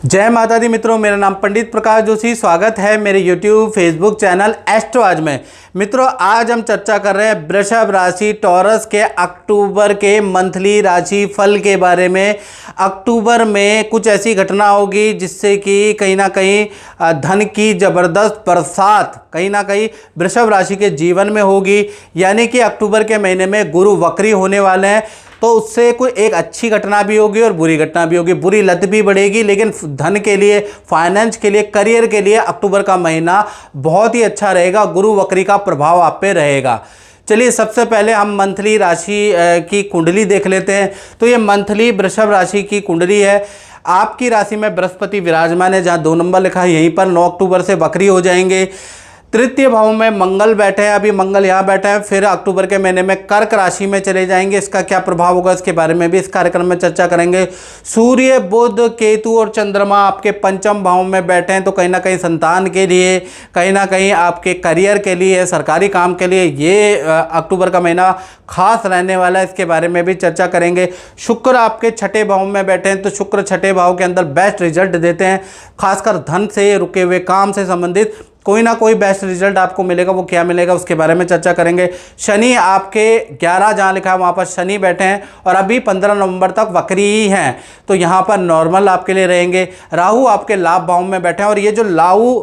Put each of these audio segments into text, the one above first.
जय माता दी मित्रों, मेरा नाम पंडित प्रकाश जोशी। स्वागत है मेरे YouTube फेसबुक चैनल एस्ट्रो आज में। मित्रों, आज हम चर्चा कर रहे हैं वृषभ राशि टॉरस के अक्टूबर के मंथली राशि फल के बारे में। अक्टूबर में कुछ ऐसी घटना होगी जिससे कि कहीं ना कहीं धन की ज़बरदस्त बरसात कहीं ना कहीं वृषभ राशि के जीवन में होगी। यानी कि अक्टूबर के महीने में गुरु वक्री होने वाले हैं, तो उससे कोई एक अच्छी घटना भी होगी और बुरी घटना भी होगी। बुरी लत भी बढ़ेगी, लेकिन धन के लिए, फाइनेंस के लिए, करियर के लिए अक्टूबर का महीना बहुत ही अच्छा रहेगा। गुरु वक्री का प्रभाव आप पे रहेगा। चलिए, सबसे पहले हम मंथली राशि की कुंडली देख लेते हैं। तो ये मंथली वृषभ राशि की कुंडली है। आपकी राशि में बृहस्पति विराजमान है, जहाँ 2 नंबर लिखा है यहीं पर 9 अक्टूबर से वक्री हो जाएंगे। तृतीय भाव में मंगल बैठे हैं, अभी मंगल यहाँ बैठे हैं, फिर अक्टूबर के महीने में कर्क राशि में चले जाएंगे। इसका क्या प्रभाव होगा, इसके बारे में भी इस कार्यक्रम में चर्चा करेंगे। सूर्य, बुध, केतु और चंद्रमा आपके पंचम भाव में बैठे हैं, तो कहीं ना कहीं संतान के लिए, कहीं ना कहीं आपके करियर के लिए, सरकारी काम के लिए ये अक्टूबर का महीना खास रहने वाला है। इसके बारे में भी चर्चा करेंगे। शुक्र आपके छठे भाव में बैठे हैं, तो शुक्र छठे भाव के अंदर बेस्ट रिजल्ट देते हैं। खासकर धन से, रुके हुए काम से संबंधित कोई ना कोई बेस्ट रिजल्ट आपको मिलेगा। वो क्या मिलेगा उसके बारे में चर्चा करेंगे। शनि आपके 11 जहाँ लिखा है वहाँ पर शनि बैठे हैं और अभी 15 नवंबर तक वक्री ही हैं, तो यहाँ पर नॉर्मल आपके लिए रहेंगे। राहु आपके लाभ भाव में बैठे हैं, और ये जो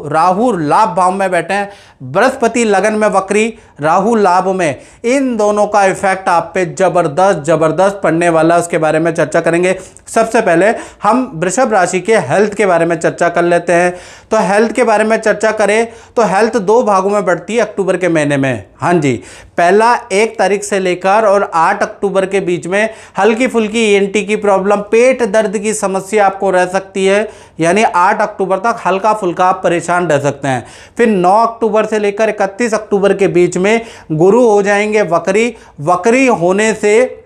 राहु लाभ भाव में बैठे हैं, बृहस्पति लगन में वक्री, राहु लाभ में, इन दोनों का इफेक्ट आप पे जबरदस्त पड़ने वाला है। उसके बारे में चर्चा करेंगे। सबसे पहले हम वृषभ राशि के हेल्थ के बारे में चर्चा कर लेते हैं। तो हेल्थ के बारे में चर्चा करें तो हेल्थ 2 भागों में बढ़ती है अक्टूबर के महीने में। हाँ जी, पहला 1 तारीख से लेकर और 8 अक्टूबर के बीच में हल्की फुल्की ENT की प्रॉब्लम, पेट दर्द की समस्या आपको रह सकती है। यानी 8 अक्टूबर तक हल्का फुल्का आप परेशान रह सकते हैं। फिर 9 अक्टूबर से लेकर 31 अक्टूबर के बीच में गुरु हो जाएंगे वक्री। वक्री होने से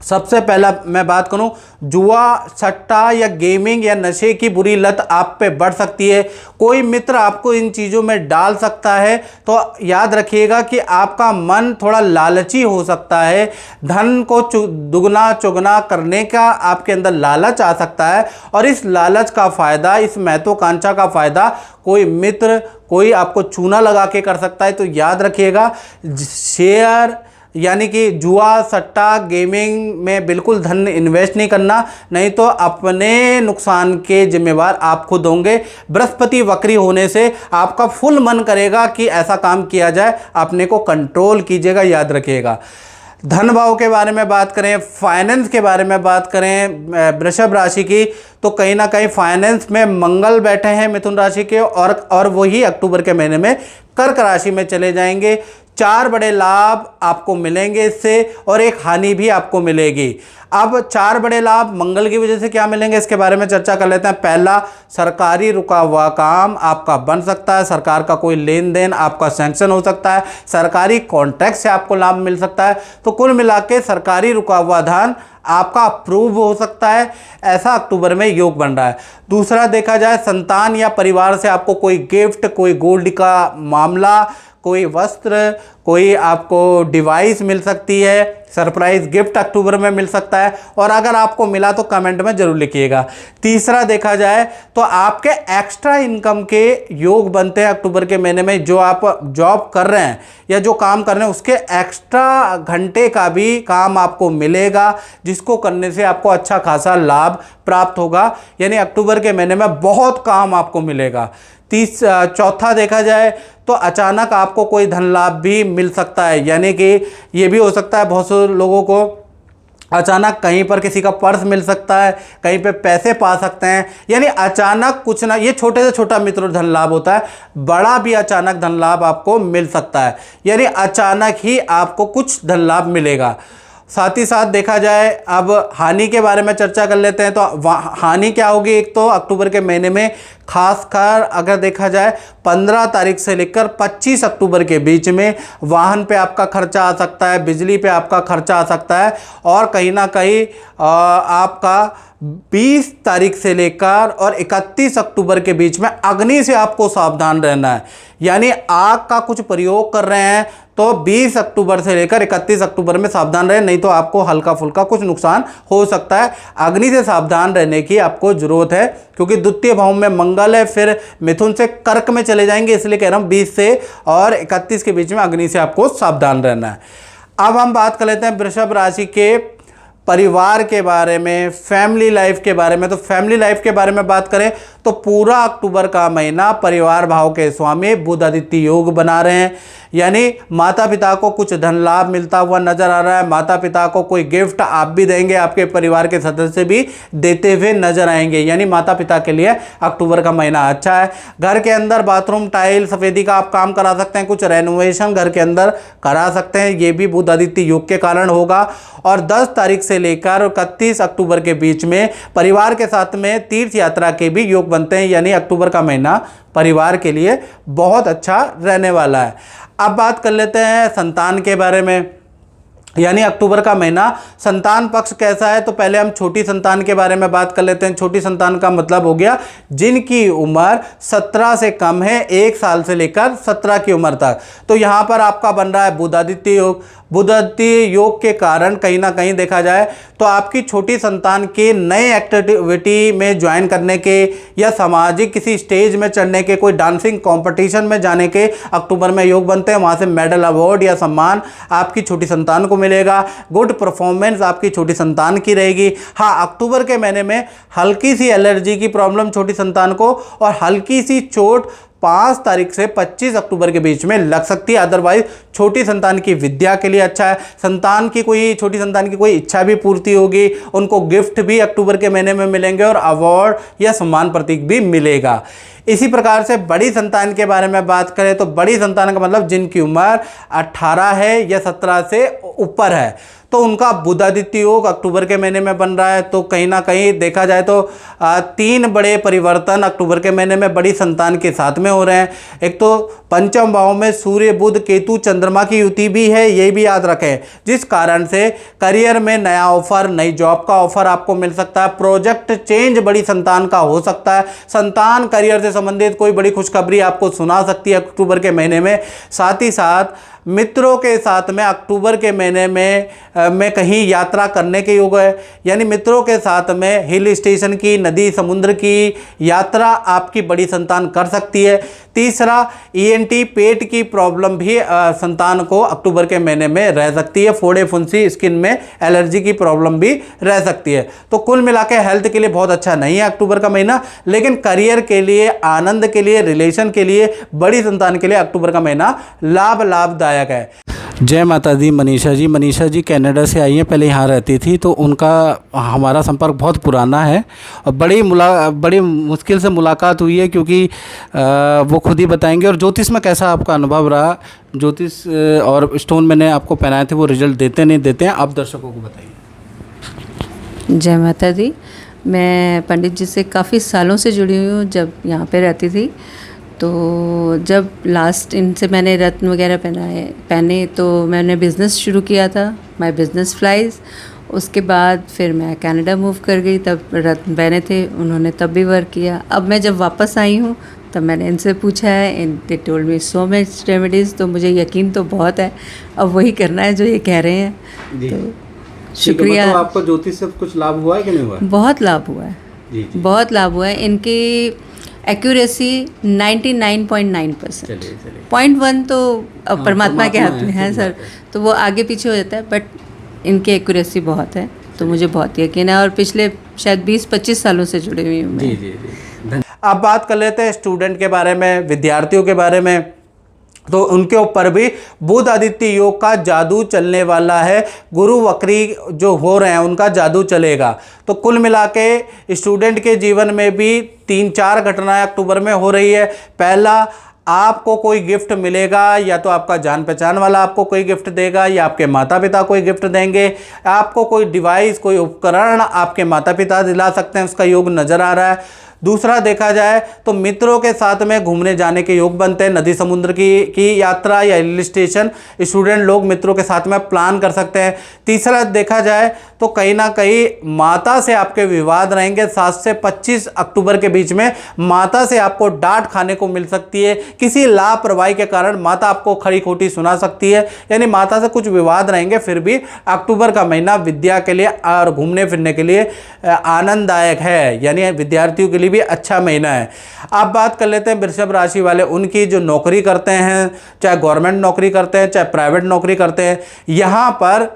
सबसे पहला मैं बात करूं, जुआ, सट्टा या गेमिंग या नशे की बुरी लत आप पे बढ़ सकती है। कोई मित्र आपको इन चीज़ों में डाल सकता है, तो याद रखिएगा कि आपका मन थोड़ा लालची हो सकता है। धन को दुगना चुगना करने का आपके अंदर लालच आ सकता है, और इस लालच का फ़ायदा, इस महत्वाकांक्षा का फ़ायदा कोई मित्र, कोई आपको चूना लगा के कर सकता है। तो याद रखिएगा, शेयर यानी कि जुआ, सट्टा, गेमिंग में बिल्कुल धन इन्वेस्ट नहीं करना, नहीं तो अपने नुकसान के जिम्मेवार आप खुद होंगे। बृहस्पति वक्री होने से आपका फुल मन करेगा कि ऐसा काम किया जाए, अपने को कंट्रोल कीजिएगा, याद रखिएगा। धन भाव के बारे में बात करें, फाइनेंस के बारे में बात करें वृषभ राशि की, तो कहीं ना कहीं फाइनेंस में मंगल बैठे हैं मिथुन राशि के, और वही अक्टूबर के महीने में कर्क राशि में चले जाएंगे। 4 बड़े लाभ आपको मिलेंगे इससे, और एक हानि भी आपको मिलेगी। अब 4 बड़े लाभ मंगल की वजह से क्या मिलेंगे, इसके बारे में चर्चा कर लेते हैं। पहला, सरकारी रुका हुआ काम आपका बन सकता है। सरकार का कोई लेन देन आपका सैंक्शन हो सकता है। सरकारी कॉन्ट्रैक्ट से आपको लाभ मिल सकता है। तो कुल मिला के सरकारी रुका हुआ धन आपका अप्रूव हो सकता है। ऐसा अक्टूबर में योग बन रहा है। दूसरा, देखा जाए संतान या परिवार से आपको कोई गिफ्ट, कोई गोल्ड का मामला, कोई वस्त्र, कोई आपको डिवाइस मिल सकती है। सरप्राइज गिफ्ट अक्टूबर में मिल सकता है, और अगर आपको मिला तो कमेंट में जरूर लिखिएगा। तीसरा, देखा जाए तो आपके एक्स्ट्रा इनकम के योग बनते हैं अक्टूबर के महीने में। जो आप जॉब कर रहे हैं या जो काम कर रहे हैं, उसके एक्स्ट्रा घंटे का भी काम आपको मिलेगा, जिसको करने से आपको अच्छा खासा लाभ प्राप्त होगा। यानी अक्टूबर के महीने में बहुत काम आपको मिलेगा। चौथा, देखा जाए तो अचानक आपको कोई धन लाभ भी मिल सकता है। यानी कि ये भी हो सकता है, बहुत से लोगों को अचानक कहीं पर किसी का पर्स मिल सकता है, कहीं पे पैसे पा सकते हैं। यानी अचानक कुछ ना, ये छोटे से छोटा मित्र धन लाभ होता है, बड़ा भी अचानक धन लाभ आपको मिल सकता है। यानी अचानक ही आपको कुछ धन लाभ मिलेगा। साथ ही साथ देखा जाए, अब हानि के बारे में चर्चा कर लेते हैं। तो हानि क्या होगी, एक तो अक्टूबर के महीने में खासकर अगर देखा जाए 15 तारीख से लेकर 25 अक्टूबर के बीच में वाहन पे आपका खर्चा आ सकता है, बिजली पे आपका खर्चा आ सकता है, और कहीं ना कहीं आपका 20 तारीख से लेकर और 31 अक्टूबर के बीच में अग्नि से आपको सावधान रहना है। यानी आग का कुछ प्रयोग कर रहे हैं तो 20 अक्टूबर से लेकर 31 अक्टूबर में सावधान रहें, नहीं तो आपको हल्का फुल्का कुछ नुकसान हो सकता है। अग्नि से सावधान रहने की आपको जरूरत है, क्योंकि द्वितीय भाव में मंगल है, फिर मिथुन से कर्क में चले जाएंगे, इसलिए कह रहा हूँ 20 से और 31 के बीच में अग्नि से आपको सावधान रहना है। अब हम बात कर लेते हैं वृषभ राशि के परिवार के बारे में, फैमिली लाइफ के बारे में। तो फैमिली लाइफ के बारे में बात करें तो पूरा अक्टूबर का महीना परिवार भाव के स्वामी बुध आदित्य योग बना रहे हैं, यानी माता पिता को कुछ धन लाभ मिलता हुआ नजर आ रहा है। माता पिता को कोई गिफ्ट आप भी देंगे, आपके परिवार के सदस्य भी देते हुए नजर आएंगे, यानी माता पिता के लिए अक्टूबर का महीना अच्छा है। घर के अंदर बाथरूम टाइल सफेदी का आप काम करा सकते हैं, कुछ रेनोवेशन घर के अंदर करा सकते हैं, ये भी बुध आदित्य योग के कारण होगा। और 10 तारीख से लेकर 31 अक्टूबर के बीच में परिवार के साथ में तीर्थ यात्रा के भी योग बनते हैं, यानी अक्टूबर का महीना परिवार के लिए बहुत अच्छा रहने वाला है। अब बात कर लेते हैं संतान के बारे में, यानी अक्टूबर का महीना संतान पक्ष कैसा है। तो पहले हम छोटी संतान के बारे में बात कर लेते हैं। छोटी संतान का मतलब हो गया जिनकी उम्र 17 से कम है, 1 साल से लेकर 17 की उम्र तक। तो यहाँ पर आपका बन रहा है बुध आदित्य योग। बुध आदित्य योग के कारण कहीं ना कहीं देखा जाए तो आपकी छोटी संतान के नए एक्टिविटी में ज्वाइन करने के या सामाजिक किसी स्टेज में चढ़ने के, कोई डांसिंग कंपटीशन में जाने के अक्टूबर में योग बनते हैं। वहाँ से मेडल अवार्ड या सम्मान आपकी छोटी संतान को मिलेगा। गुड परफॉर्मेंस आपकी छोटी संतान की रहेगी। हाँ, अक्टूबर के महीने में हल्की सी एलर्जी की प्रॉब्लम छोटी संतान को और हल्की सी चोट 5 तारीख से 25 अक्टूबर के बीच में लग सकती है। अदरवाइज छोटी संतान की विद्या के लिए अच्छा है। छोटी संतान की कोई इच्छा भी पूर्ति होगी, उनको गिफ्ट भी अक्टूबर के महीने में मिलेंगे और अवार्ड या सम्मान प्रतीक भी मिलेगा। इसी प्रकार से बड़ी संतान के बारे में बात करें तो बड़ी संतान का मतलब जिनकी उम्र 18 है या 17 से ऊपर है, तो उनका बुध आदित्य योग अक्टूबर के महीने में बन रहा है। तो कहीं ना कहीं देखा जाए तो 3 बड़े परिवर्तन अक्टूबर के महीने में बड़ी संतान के साथ में हो रहे हैं। एक तो पंचम भाव में सूर्य बुध केतु चंद्रमा की युति भी है, ये भी याद रखें, जिस कारण से करियर में नया ऑफर, नई जॉब का ऑफर आपको मिल सकता है। प्रोजेक्ट चेंज बड़ी संतान का हो सकता है। संतान करियर से संबंधित कोई बड़ी खुशखबरी आपको सुना सकती है अक्टूबर के महीने में। साथ ही साथ मित्रों के साथ में अक्टूबर के महीने में कहीं यात्रा करने के योग है, यानी मित्रों के साथ में हिल स्टेशन की, नदी समुद्र की यात्रा आपकी बड़ी संतान कर सकती है। तीसरा, ENT पेट की प्रॉब्लम भी संतान को अक्टूबर के महीने में रह सकती है। फोड़े फुंसी, स्किन में एलर्जी की प्रॉब्लम भी रह सकती है। तो कुल मिला के हेल्थ के लिए बहुत अच्छा नहीं है अक्टूबर का महीना, लेकिन करियर के लिए, आनंद के लिए, रिलेशन के लिए, बड़ी संतान के लिए अक्टूबर का महीना लाभदायक है। जय माता दी। मनीषा जी कनाडा से आई हैं, पहले यहाँ रहती थी, तो उनका हमारा संपर्क बहुत पुराना है और बड़ी मुश्किल से मुलाकात हुई है, क्योंकि वो खुद ही बताएंगे। और ज्योतिष में कैसा आपका अनुभव रहा? ज्योतिष और स्टोन मैंने आपको पहनाए थे, वो रिजल्ट देते नहीं देते हैं, आप दर्शकों को बताइए। जय माता दी। मैं पंडित जी से काफ़ी सालों से जुड़ी हुई हूँ, जब यहाँ पे रहती थी। तो जब लास्ट इनसे मैंने रत्न वगैरह पहने तो मैंने बिज़नेस शुरू किया था, माय बिज़नेस फ्लाइज। उसके बाद फिर मैं कनाडा मूव कर गई, तब रत्न पहने थे, उन्होंने तब भी वर्क किया। अब मैं जब वापस आई हूँ तब मैंने इनसे पूछा है, they told me so much remedies, तो मुझे यकीन तो बहुत है, अब वही करना है जो ये कह रहे हैं। तो शुक्रिया। मतलब आपको ज्योतिष से कुछ लाभ हुआ है कि नहीं हुआ? बहुत लाभ हुआ है जी। बहुत लाभ हुआ है। इनकी एक्यूरेसी 99.9%। 0.1 तो अब परमात्मा के हाथ में है सर, तो वो आगे पीछे हो जाता है, बट इनकी एक्यूरेसी बहुत है, तो मुझे बहुत यकीन है। और पिछले शायद 20-25 सालों से जुड़ी हुई हूँ मैं। जी। अब बात कर लेते हैं स्टूडेंट के बारे में, विद्यार्थियों के बारे में। तो उनके ऊपर भी बुध आदित्य योग का जादू चलने वाला है। गुरु वक्री जो हो रहे हैं उनका जादू चलेगा। तो कुल मिला के स्टूडेंट के जीवन में भी 3-4 घटनाएं अक्टूबर में हो रही है। पहला, आपको कोई गिफ्ट मिलेगा, या तो आपका जान पहचान वाला आपको कोई गिफ्ट देगा, या आपके माता पिता कोई गिफ्ट देंगे। आपको कोई डिवाइस, कोई उपकरण आपके माता पिता दिला सकते हैं, उसका योग नज़र आ रहा है। दूसरा देखा जाए तो मित्रों के साथ में घूमने जाने के योग बनते हैं, नदी समुद्र की यात्रा या हिल स्टेशन स्टूडेंट लोग मित्रों के साथ में प्लान कर सकते हैं। तीसरा देखा जाए तो कहीं ना कहीं माता से आपके विवाद रहेंगे। 7 से 25 अक्टूबर के बीच में माता से आपको डांट खाने को मिल सकती है, किसी लापरवाही के कारण माता आपको खरी खोटी सुना सकती है, यानी माता से कुछ विवाद रहेंगे। फिर भी अक्टूबर का महीना विद्या के लिए और घूमने फिरने के लिए आनंददायक है, यानी विद्यार्थियों के लिए भी अच्छा महीना है। अब बात कर लेते हैं वृषभ राशि वाले, उनकी जो नौकरी करते हैं, चाहे गवर्नमेंट नौकरी करते हैं चाहे प्राइवेट नौकरी करते हैं, यहाँ पर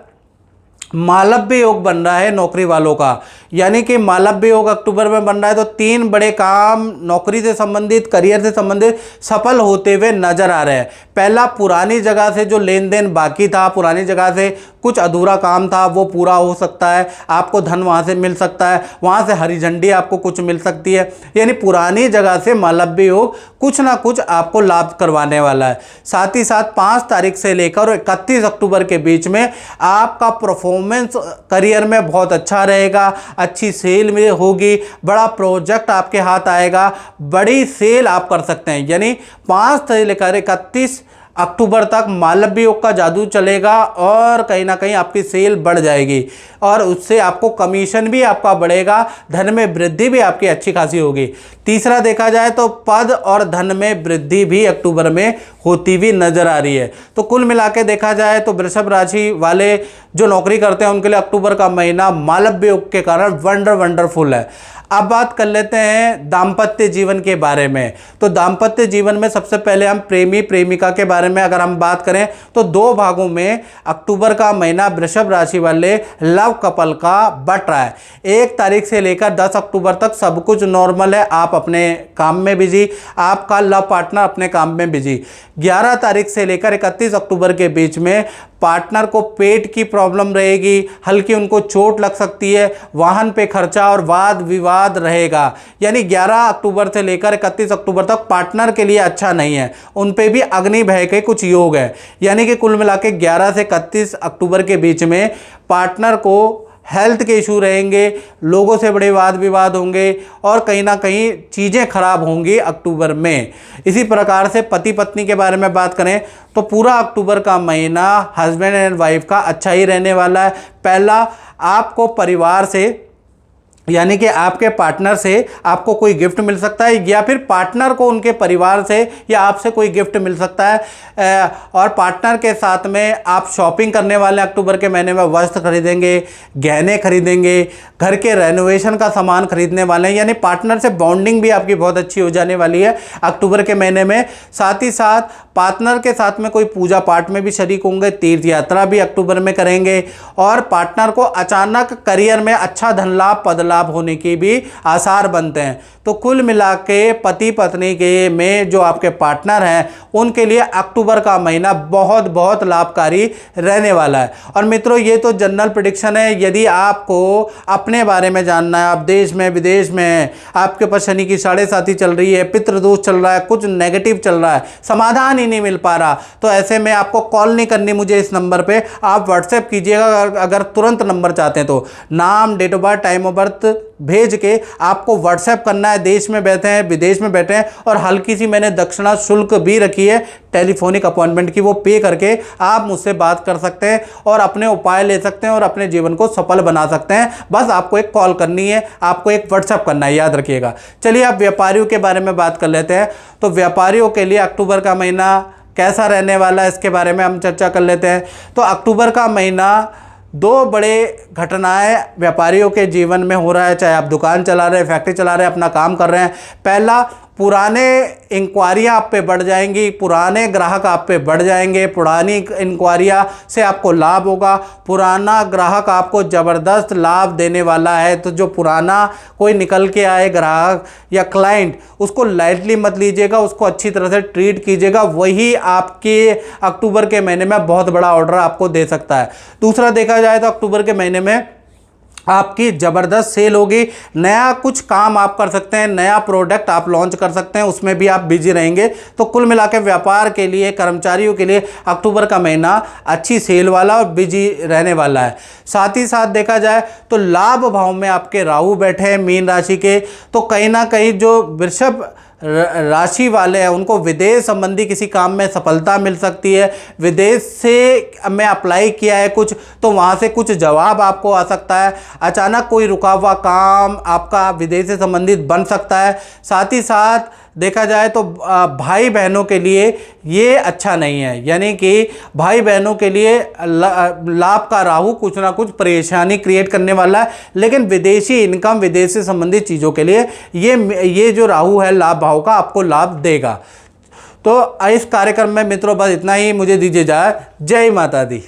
मालव्य योग बन रहा है नौकरी वालों का, यानी कि मालव्य योग अक्टूबर में बन रहा है। तो 3 बड़े काम नौकरी से संबंधित, करियर से संबंधित सफल होते हुए नजर आ रहे हैं। पहला, पुरानी जगह से जो लेन देन बाकी था, पुरानी जगह से कुछ अधूरा काम था, वो पूरा हो सकता है, आपको धन वहाँ से मिल सकता है, वहाँ से हरी झंडी आपको कुछ मिल सकती है, यानी पुरानी जगह से मालव्य योग कुछ ना कुछ आपको लाभ करवाने वाला है। साथ ही साथ 5 तारीख से लेकर 31 अक्टूबर के बीच में आपका परफॉर्मेंस करियर में बहुत अच्छा रहेगा, अच्छी सेल में होगी, बड़ा प्रोजेक्ट आपके हाथ आएगा, बड़ी सेल आप कर सकते हैं। यानी 5 से लेकर 31 अक्टूबर तक मालव्य योग का जादू चलेगा और कहीं ना कहीं आपकी सेल बढ़ जाएगी और उससे आपको कमीशन भी आपका बढ़ेगा, धन में वृद्धि भी आपकी अच्छी खासी होगी। तीसरा देखा जाए तो पद और धन में वृद्धि भी अक्टूबर में होती हुई नजर आ रही है। तो कुल मिला के देखा जाए तो वृषभ राशि वाले जो नौकरी करते हैं उनके लिए अक्टूबर का महीना मालव्य योग के कारण वंडरफुल है। अब बात कर लेते हैं दाम्पत्य जीवन के बारे में। तो दाम्पत्य जीवन में सबसे पहले हम प्रेमी प्रेमिका के बारे में अगर हम बात करें तो 2 भागों में अक्टूबर का महीना वृषभ राशि वाले लव कपल का बट रहा है। 1 तारीख से लेकर 10 अक्टूबर तक सब कुछ नॉर्मल है, आप अपने काम में बिजी, आपका लव पार्टनर अपने काम में बिजी। 11 तारीख से लेकर 31 अक्टूबर के बीच में पार्टनर को पेट की प्रॉब्लम रहेगी, हल्की उनको चोट लग सकती है, वाहन पे खर्चा और वाद विवाद रहेगा। यानी 11 अक्टूबर से लेकर 31 अक्टूबर तक पार्टनर के लिए अच्छा नहीं है, उन पे भी अग्नि भय के कुछ योग है। यानी कि कुल मिला के 11 से 31 अक्टूबर के बीच में पार्टनर को हेल्थ के इशू रहेंगे, लोगों से बड़े वाद विवाद होंगे और कहीं ना कहीं चीज़ें खराब होंगी अक्टूबर में। इसी प्रकार से पति पत्नी के बारे में बात करें तो पूरा अक्टूबर का महीना हस्बैंड एंड वाइफ का अच्छा ही रहने वाला है। पहला, आपको परिवार से यानी कि आपके पार्टनर से आपको कोई गिफ्ट मिल सकता है या फिर पार्टनर को उनके परिवार से या आपसे कोई गिफ्ट मिल सकता है। और पार्टनर के साथ में आप शॉपिंग करने वाले अक्टूबर के महीने में वस्त्र खरीदेंगे, गहने खरीदेंगे, घर के रेनोवेशन का सामान खरीदने वाले हैं, यानी पार्टनर से बॉन्डिंग भी आपकी बहुत अच्छी हो जाने वाली है अक्टूबर के महीने में। साथ ही साथ पार्टनर के साथ में कोई पूजा पाठ में भी शरीक होंगे, तीर्थ यात्रा भी अक्टूबर में करेंगे और पार्टनर को अचानक करियर में अच्छा धन लाभ पद लाभ होने के भी आसार बनते हैं। तो कुल मिला के पति पत्नी के में जो आपके पार्टनर हैं उनके लिए अक्टूबर का महीना बहुत बहुत लाभकारी रहने वाला है। और मित्रों, ये तो जनरल प्रेडिक्शन है। यदि आपको अपने बारे में जानना है, आप देश में विदेश में, आपके पास शनि की 7.5 चल रही है, पितृदोष चल रहा है, कुछ नेगेटिव चल रहा है, समाधान ही नहीं मिल पा रहा, तो ऐसे में आपको कॉल नहीं करनी मुझे इस नंबर पे, आप व्हाट्सएप कीजिएगा। अगर तुरंत नंबर चाहते हैं तो नाम, date of birth, time of birth भेज के आपको व्हाट्सएप करना है। देश में बैठे हैं, विदेश में बैठे हैं और हल्की सी मैंने दक्षिणा शुल्क भी रखी है टेलीफोनिक अपॉइंटमेंट की, वो पे करके आप मुझसे बात कर सकते हैं और अपने उपाय ले सकते हैं और अपने जीवन को सफल बना सकते हैं। बस आपको एक कॉल करनी है, आपको एक व्हाट्सएप करना है, याद रखिएगा। चलिए अब व्यापारियों के बारे में बात कर लेते हैं। तो व्यापारियों के लिए अक्टूबर का महीना कैसा रहने वाला है इसके बारे में हम चर्चा कर लेते हैं। तो अक्टूबर का महीना 2 बड़े घटनाएं व्यापारियों के जीवन में हो रहा है, चाहे आप दुकान चला रहे हैं, फैक्ट्री चला रहे हैं, अपना काम कर रहे हैं। पहला, पुराने इंक्वायरियाँ आप पे बढ़ जाएंगी, पुराने ग्राहक आप पे बढ़ जाएंगे, पुरानी इंक्वायरियाँ से आपको लाभ होगा, पुराना ग्राहक आपको ज़बरदस्त लाभ देने वाला है। तो जो पुराना कोई निकल के आए ग्राहक या क्लाइंट, उसको लाइटली मत लीजिएगा, उसको अच्छी तरह से ट्रीट कीजिएगा, वही आपके अक्टूबर के महीने में बहुत बड़ा ऑर्डर आपको दे सकता है। दूसरा देखा जाए तो अक्टूबर के महीने में आपकी ज़बरदस्त सेल होगी। नया कुछ काम आप कर सकते हैं, नया प्रोडक्ट आप लॉन्च कर सकते हैं, उसमें भी आप बिजी रहेंगे। तो कुल मिला के व्यापार के लिए, कर्मचारियों के लिए अक्टूबर का महीना अच्छी सेल वाला और बिजी रहने वाला है। साथ ही साथ देखा जाए तो लाभ भाव में आपके राहु बैठे हैं मीन राशि के, तो कहीं ना कहीं जो वृषभ राशि वाले हैं उनको विदेश संबंधी किसी काम में सफलता मिल सकती है। विदेश से मैं अप्लाई किया है कुछ, तो वहाँ से कुछ जवाब आपको आ सकता है। अचानक कोई रुका हुआ काम आपका विदेश से संबंधित बन सकता है। साथ ही साथ देखा जाए तो भाई बहनों के लिए ये अच्छा नहीं है, यानी कि भाई बहनों के लिए लाभ का राहु कुछ ना कुछ परेशानी क्रिएट करने वाला है। लेकिन विदेशी इनकम, विदेश से संबंधित चीज़ों के लिए ये जो राहु है लाभ भाव का आपको लाभ देगा। तो इस कार्यक्रम में मित्रों बस इतना ही, मुझे दीजिए इजाज़त। जय माता दी।